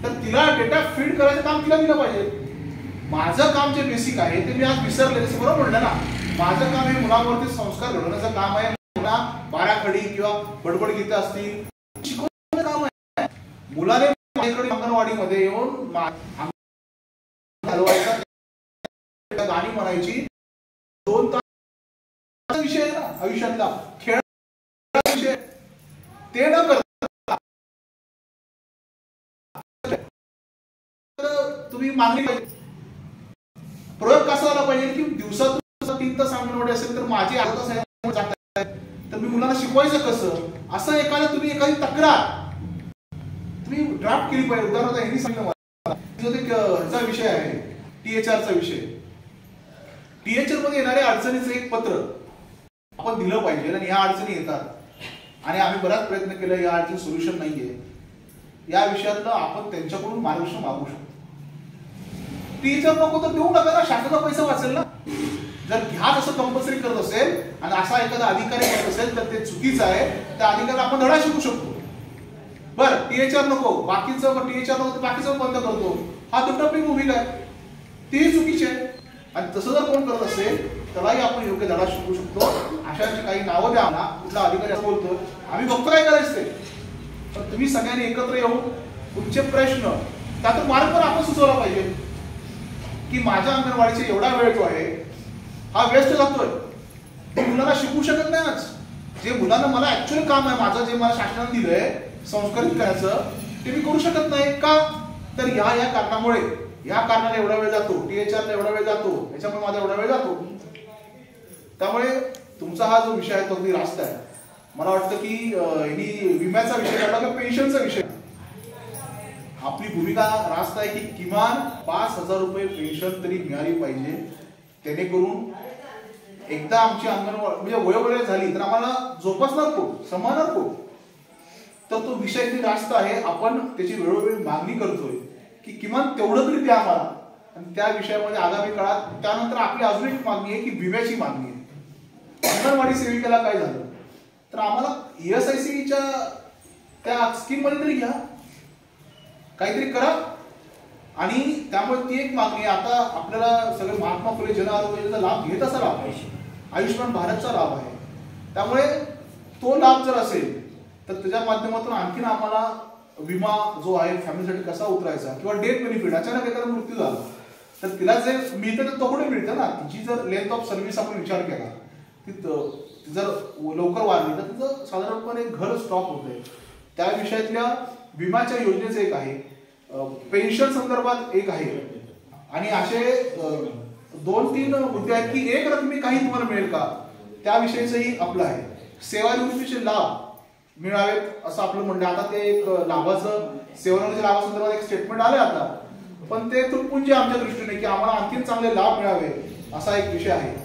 तर तिला data feed करायचं काम तिला दिलं पाहिजे. माझं काम जे बेसिक आहे ते मी आज विसरले, जसं बरोबर म्हणलं ना, माझं काम हे मुलांवरती संस्कार घडवण्याचं काम आहे. मुला बाराखडी किंवा बडबड गीतं असतील शिकवण्याचं काम आहे. मुलाने माझ्याकडे अंगणवाडीमध्ये येऊन हलवायचा, गाणी म्हणायची, 2 तास विषय आहे ना आयुष्यातला, खेळाचा विषय, ते न करता तुम्ही मागणी पाहिजे. प्रयोग कसा आला पाहिजे की दिवसातून 3 तास अंगणवाडी असेल तर माझी अर्धा तास जात आहे, तर मी मुलांना शिकवायचं कसं, असं एखादी तक्रार तुम्ही ड्राफ्ट केली पाहिजे. उदाहरणार्थ यांनी सांगितलं ह्याचा विषय आहे THRचा विषय. THR मध्ये येणाऱ्या अडचणीचं एक पत्र आपण दिलं पाहिजे. आणि ह्या अडचणी येतात आणि आम्ही बराच प्रयत्न केला, या अडचणी सोल्युशन नाहीये, या विषयातलं आपण त्यांच्याकडून मार्गदर्शन मागू शकतो. THR नको तर देऊ नका ना, शासनाचा पैसा वाचेल ना. जर घ्या असं कंपल्सरी करत असेल आणि असा एखादा अधिकारी करत असेल तर ते चुकीचं आहे. त्या अधिकाऱ्याला आपण धडा शिकू शकतो. बरं THR नको, बाकीचं THR नको तर बाकीचं बंद करतो, हा दुटप्पी भूमिका आहे, ती चुकीची आहे. आणि तसं जर कोण करत असेल त्यालाही आपण योग्य धडा शिकू शकतो. अशाची काही नावं द्या ना, कुठला अधिकारी असं बोलतो, आम्ही बघतो काय करायचं ते. पण तुम्ही सगळ्यांनी एकत्र येऊन तुमचे प्रश्न त्यातून मार्ग पण आपण सुचवला पाहिजे की माझ्या अंगणवाडीचा एवढा वेळ जो आहे हा वेस्ट जातोय, मी मुलांना शिकवू शकत नाही. आज जे मुलांना मला ऍक्च्युअल काम आहे माझं, जे मला शासनाने दिलंय संस्कारित करायचं, ते मी करू शकत नाही. का तर या कारणामुळे, या कारणाला एवढा वेळ जातो, THRला एवढा वेळ जातो, याच्यामुळे माझा एवढा वेळ जातो. त्यामुळे तुमचा हा जो विषय आहे तो अगदी रास्त आहे. मला वाटतं की ही विम्याचा विषय काढला का पेन्शनचा विषय, आपली भूमिका रास्त आहे की किमान 5,000 रुपये पेन्शन तरी मिळाली पाहिजे. जेणेकरून एकदा आमची अंगणवाडी म्हणजे वयोवृद्ध झाली तर आम्हाला जोपासणार कोण, सांभाळणार कोण. तर तो विषय किती रास्त आहे, आपण त्याची वेळोवेळी मागणी करतोय की किमान तेवढं तरी द्या आम्हाला. आणि त्या विषयामध्ये आगामी काळात त्यानंतर आपली अजून एक मागणी आहे की विम्याची मागणी आहे. अंगणवाडी सेविकेला काय झालं तर आम्हाला ESICच्या त्या स्कीम मध्ये तरी घ्या, काहीतरी करा. आणि त्यामुळे ती एक मागणी आहे. आता आपल्याला सगळे महात्मा फुले जन आरोग्य योजनेचा लाभ घेत असा लाभ आहे, आयुष्यमान भारतचा लाभ आहे. त्यामुळे तो लाभ जर असेल तर त्याच्या माध्यमातून आणखीन आम्हाला विमा जो आहे फॅमिलीसाठी कसा उतरायचा, किंवा डेथ बेनिफिट, अचानक एखादा मृत्यू झाला तर तिला जे मिळतं ते तोकडे मिळतं ना. तिची जर लेंथ ऑफ सर्व्हिस आपण विचार केला, ती जर लवकर वाढली तर तिचं साधारणपणे घर स्टॉप होतंय. त्या विषयातल्या विम्याच्या योजनेचं एक आहे, पेन्शन संदर्भात एक आहे. आणि असे 2-3 मुद्दे आहेत की एक रकमी काही तुम्हाला मिळेल का, त्याविषयीचंही आपलं आहे. सेवानिवृत्तीचे लाभ मिळावेत असं आपलं म्हणणं. आता ते एक लाभाचं सेवानिवृत्तीच्या लाभासंदर्भात एक स्टेटमेंट आलं आता, पण ते तुटपुंजे आमच्या दृष्टीने की आम्हाला आणखीन चांगले लाभ मिळावे असा एक विषय आहे.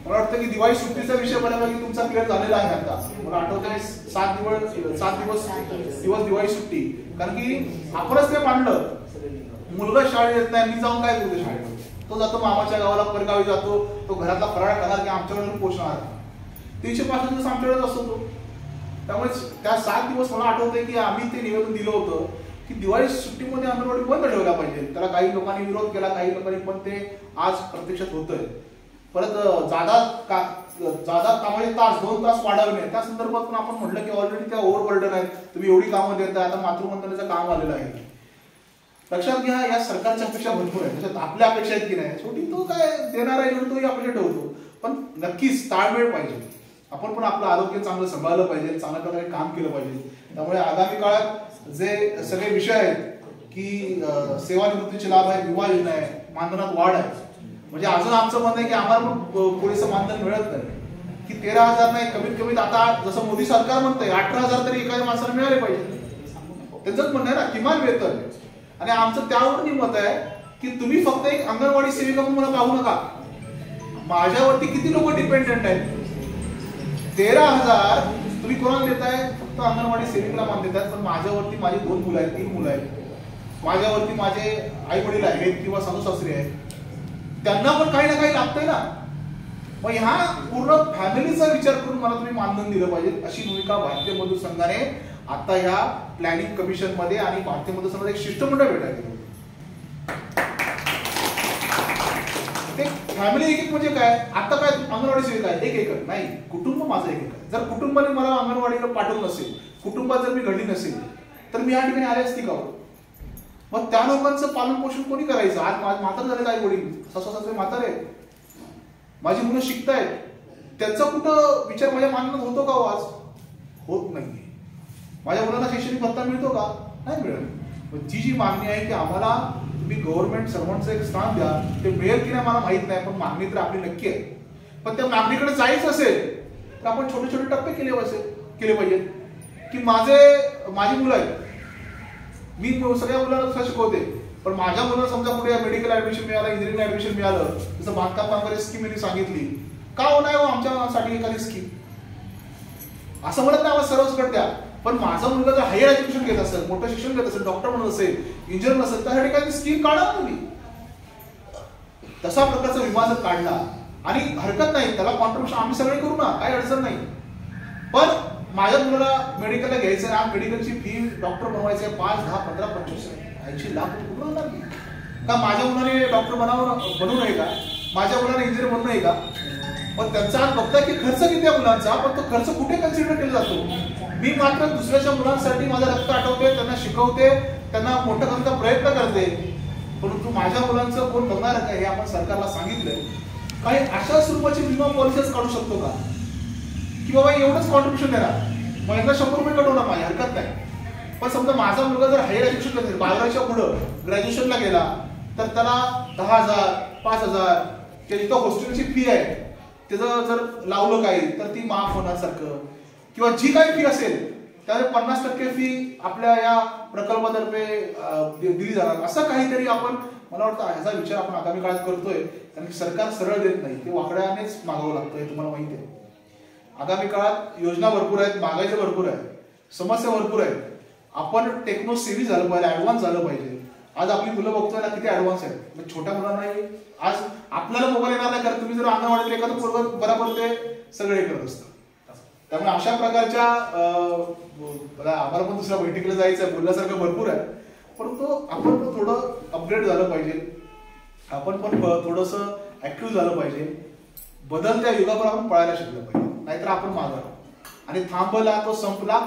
मला वाटतं की दिवाळी सुट्टीचा विषय बऱ्यापैकी तुमचा क्लिअर झालेला आहे. आता मला आठवतं 7 दिवस दिवाळी सुट्टी, कारण की आपणच ते मांडलं, मुलगा शाळेत येत नाही, मी जाऊन काय करतो शाळेत, तो जातो मामाच्या गावाला, परगावी जातो, तो घरातला फराळ करणार की आमच्याकडे पोचणार. 365 दिवस आमच्याकडेच असतो तो. त्यामुळे त्या 7 दिवस मला आठवतंय की आम्ही ते निवेदन दिलं होतं की दिवाळी सुट्टीमध्ये अंगणवाडी बंद ठेवला पाहिजे. त्याला काही लोकांनी विरोध केला, काही लोकांनी, पण ते आज प्रत्यक्षात होतंय. परत जादा कामाचे तास 2 तास वाढवणे, त्या संदर्भात पण आपण म्हटलं की ऑलरेडी त्या ओव्हरबर्डन आहेत, तुम्ही एवढी कामं देताय, आता मातृवंदनेचं काम आलेलं आहे. लक्षात घ्या, या सरकारच्या अपेक्षा भरपूर आहेत, त्याच्यात आपल्या अपेक्षा आहेत की नाही, छोटी तो काय देणार आहे तोही अपेक्षा ठेवतो, पण नक्कीच ताळमेळ पाहिजे. आपण पण आपलं आरोग्य चांगलं सांभाळलं पाहिजे, चांगल्या प्रकारे काम केलं पाहिजे. त्यामुळे आगामी काळात जे सगळे विषय आहेत की सेवानिवृत्तीचे लाभ आहे, विमा योजना आहे, मानधनात वाढ आहे, म्हणजे अजून आमचं म्हणणं आहे की आम्हाला पण पुरेसं मानधन मिळत नाही की 13,000 नाही, कमीत कमीत आता जसं मोदी सरकार म्हणतंय 18,000 तरी एखाद्या माणसाला मिळाले पाहिजे. त्यांचंच म्हणणं आहे ना, किमान वेतन. आणि आमचं त्यावर मत आहे की तुम्ही फक्त एक अंगणवाडी सेविका म्हणून मला पाहू नका, माझ्यावरती किती लोक डिपेंडेंट आहेत. 13,000 तुम्ही कोणाला देताय, फक्त अंगणवाडी सेविकेला मान देतात, पण माझ्यावरती माझी 2 मुलं आहेत, 3 मुलं आहेत, माझ्यावरती माझे आई वडील आहेत किंवा सासू सासरे आहेत, त्यांना पण काही ना काही लागतंय ना. मग ह्या पूर्ण फॅमिलीचा विचार करून मला तुम्ही मानधन दिलं पाहिजे, अशी भूमिका भारतीय मजूर संघाने आता ह्या प्लॅनिंग कमिशन मध्ये आणि भारतीय मतदारसंघात एक शिष्टमंडळ भेटायला गेलं. ते फॅमिली एक म्हणजे काय, आता काय अंगणवाडी सेविका आहे एक एकर नाही, कुटुंब माझं एक एकर. जर कुटुंबाने मला अंगणवाडीला पाठवलं नसेल, कुटुंबात जर मी घडली नसेल, तर मी या ठिकाणी आले असती का? मग त्या लोकांचं पालन पोषण कोणी करायचं? आज म्हातार झाले आई वडील, सासू सासरे म्हातारे आहेत, माझी मुलं शिकतायत, त्यांचा कुठं विचार माझ्या मानण्यात होतो का? आज होत नाहीये. माझ्या मुलांना शैक्षणिक भत्ता मिळतो का? नाही मिळत. पण जी मागणी आहे की आम्हाला तुम्ही गव्हर्नमेंट सर्वंटचं एक स्थान द्या, ते मिळेल की नाही मला माहित नाही, पण मागणी तर आपली नक्की आहे. पण त्या मागणीकडे जायचं असेल तर आपण छोटे छोटे टप्पे केले पाहिजेत. की माझी मुलं आहेत, मी सगळ्या मुलांना शिकवते, पण माझ्या मुलांना समजा कुठे मेडिकल ऍडमिशन मिळालं, इंजिनिअरिंग ऍडमिशन मिळालं, जसं बांधकाम कामगार स्कीम यांनी सांगितली, का हो नाही हो आमच्यासाठी एखादी स्कीम? असं म्हणत नाही आम्हाला सर्वच द्या, पण माझा मुलगा जर हायर एज्युकेशन घेत असेल, मोठं शिक्षण घेत असेल, डॉक्टर म्हणत असेल, इंजिनियर नसेल, त्यासाठी काही स्कीम काढा तुम्ही. तसा प्रकारचा विमा जर काढला आणि हरकत नाही, त्याला कॉन्ट्रिब्युशन आम्ही सगळे करू ना, काही अडचण नाही. पण माझ्या मुलाला मेडिकलला घ्यायचं आहे, मेडिकलची फी डॉक्टर बनवायचं आहे 5, 10, 15, 25, 80 लाख रुपये कुठून होणार नाही का? माझ्या मुलाने डॉक्टर बनू नये का? माझ्या मुलाने इंजिनियर बनू नये का? पण त्यांचा आज बघताय की खर्च किती आहे मुलांचा, पण तो खर्च कुठे कन्सिडर केला जातो? मी मात्र दुसऱ्याच्या मुलांसाठी माझं रक्त आटवते, त्यांना शिकवते, त्यांना मोठं करण्याचा प्रयत्न करते, परंतु माझ्या मुलांचं कोण बघणार का हे आपण सरकारला सांगितलंय. काही अशा स्वरूपाची विमा पॉलिसीज काढू शकतो का की बाबा एवढंच कॉन्ट्रिब्युशन देणार, मग एकदा 100 रुपये कट होणार, माझी हरकत नाही. पण समजा माझा मुलगा जर हायर एज्युकेशन करतो, 12च्या पुढं ग्रॅज्युएशनला गेला, तर त्याला 10,000, 5,000 तिथं हॉस्टेलची फी आहे, त्याचं जर लावलं काही तर ती माफ होण्यासारखं, किंवा जी काही फी असेल त्यामध्ये 50% फी आपल्या या प्रकल्पातर्फे दिली जाणार, असं काहीतरी आपण, मला वाटतं ह्याचा विचार आपण आगामी काळात करतोय. कारण की सरकार सरळ देत नाही, ते वाकड्यानेच मागावं लागतं, हे तुम्हाला माहिती आहे. आगामी काळात योजना भरपूर आहेत, मागायचं भरपूर आहे, समस्या भरपूर आहेत. आपण टेक्नो सेव्ही झालं पाहिजे, ऍडव्हान्स झालं पाहिजे. आज आपली मुलं बघतोय ना किती ऍडव्हान्स आहेत. छोट्या मुलांनाही आज आपल्याला मोबाईल येणार नाही, कारण तुम्ही जर अंगणवाडीत एखादं पूर्व बरोबर ते सगळे करत असतात. त्यामुळे अशा प्रकारच्या आम्हाला पण दुसऱ्या बैठकीला जायचं आहे, बोलण्यासारखं भरपूर आहे, परंतु आपण पण थोडं अपग्रेड झालं पाहिजे, आपण पण थोडंसं ऍक्टिव्ह झालं पाहिजे. बदलत्या युगावर आपण पळायला शिकलं पाहिजे, नाहीतर आपण मागं राहू. आणि थांबला तो संपला,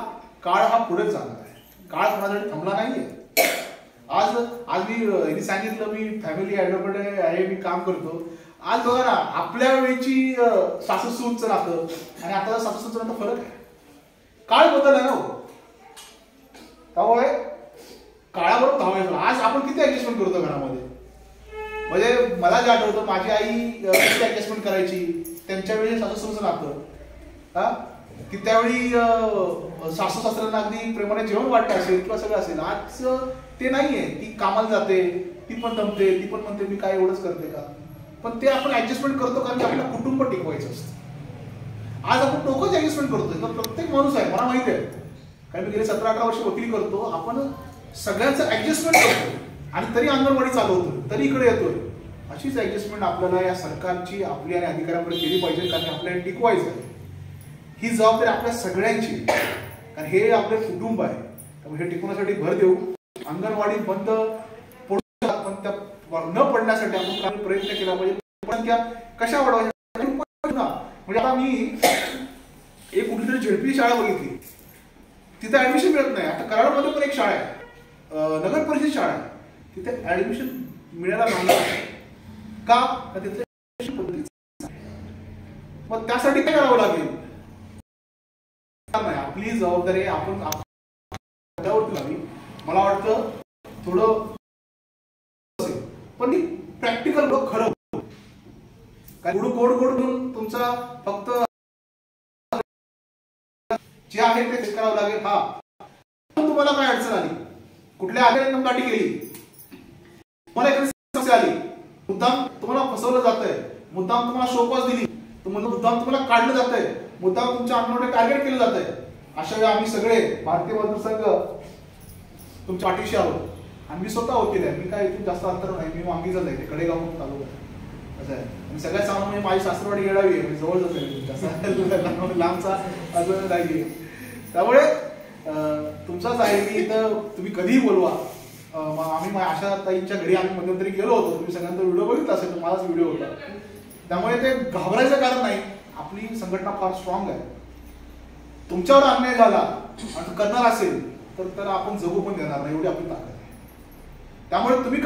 काळ हा पुढे चालणार आहे, काळ कोणासाठी थांबला नाहीये. आज मी सांगितलं मी फॅमिली ऍडव्होकेट आहे, मी काम करतो. आज बघा ना, आपल्या वेळीची सासू सूनचं नातं आणि आता सासू सूनचं नातं फरक आहे. काळ बदलला ना, त्यामुळे काळाबरोबर धावायचं. आज आपण किती ऍडजस्टमेंट करतो घरामध्ये, म्हणजे मला जे आठवतं माझी आई किती ऍडजस्टमेंट करायची, त्यांच्या वेळी सासू सूनचं नातं, की त्यावेळी सासू सासऱ्यांना अगदी प्रेमाने जेवण वाटतं असेल किंवा सगळं असेल. आज ते नाहीये, ती कामाला जाते, ती पण दमते, ती पण म्हणते मी काय एवढंच करते का, पण ते आपण ऍडजस्टमेंट करतो कारण की आपल्याला कुटुंब टिकवायचं असतं. आज आपण डोकंच ऍडजस्टमेंट करतोय, तर प्रत्येक माणूस आहे, मला माहिती आहे, कारण मी गेले 17-18 वर्ष वकिली करतो, आपण सगळ्यांचं ऍडजस्टमेंट करतो आणि तरी अंगणवाडी चालवतो, तरी इकडे येतोय. अशीच ऍडजस्टमेंट आपल्याला या सरकारची, आपली आणि अधिकाऱ्यांकडे केली पाहिजे, कारण आपल्याला टिकवायचं आहे. ही जबाबदारी आपल्या सगळ्यांची, कारण हे आपले कुटुंब आहे, त्यामुळे हे टिकवण्यासाठी भर देऊ. अंगणवाडी बंद पडू, पण त्या न पडण्यासाठी आपण काही प्रयत्न केला पाहिजे. पण त्या कशा वाढवायच्या, म्हणजे आता मी एक कुठेतरी झेडपी शाळा बघितली, तिथे ऍडमिशन मिळत नाही. आता कराडमध्ये पण एक शाळा आहे, नगर परिषद शाळा आहे, तिथे ऍडमिशन मिळायला लागलं का, तिथे मग त्यासाठी काय करावं लागेल, आपली जबाबदारी आपण लावी. मला वाटतं थोडं पण प्रॅक्टिकल खरं, गोड घेऊन तुमचा फक्त जे आहे ते करावं लागेल. हा, तुम्हाला काय अडचण आली, कुठल्या आधारे गाठी केली, तुम्हाला एखादी समस्या आली, मुद्दाम तुम्हाला फसवलं जातंय, मुद्दाम तुम्हाला शोकॉज दिली, मुद्दाम तुम्हाला काढलं जातंय, मुद्दाम तुमच्या अंगणावर टार्गेट केलं जातंय, अशा वेळी आम्ही सगळे भारतीय मतदारसंघ तुमच्या पाठीशी आहोत. आणि मी स्वतः वकील आहे, मी काय इथून जास्त अंतर नाही, मी वांगीचा जाईल, कडेगावून चालू असं आहे. आणि सगळ्यात चांगलं म्हणजे माझी सासरवाडी येळावी आहे, जवळच आहे, लांबचा अजून नाहीये. त्यामुळे तुमचाच आहे की इथं तुम्ही कधीही बोलवा. आम्ही आशा ताईंच्या घरी आम्ही मध्यंतरी गेलो होतो, तुम्ही सगळ्यांचा व्हिडिओ बघितला असेल, तुम्हालाच व्हिडिओ होता. त्यामुळे ते घाबरायचं कारण नाही. आपली संघटना फार स्ट्रॉंग आहे. तुमच्यावर अन्याय झाला आणि करणार असेल तर आपण जगू पण देणार नाही, एवढी आपली ताकद आहे. त्यामुळे तुम्ही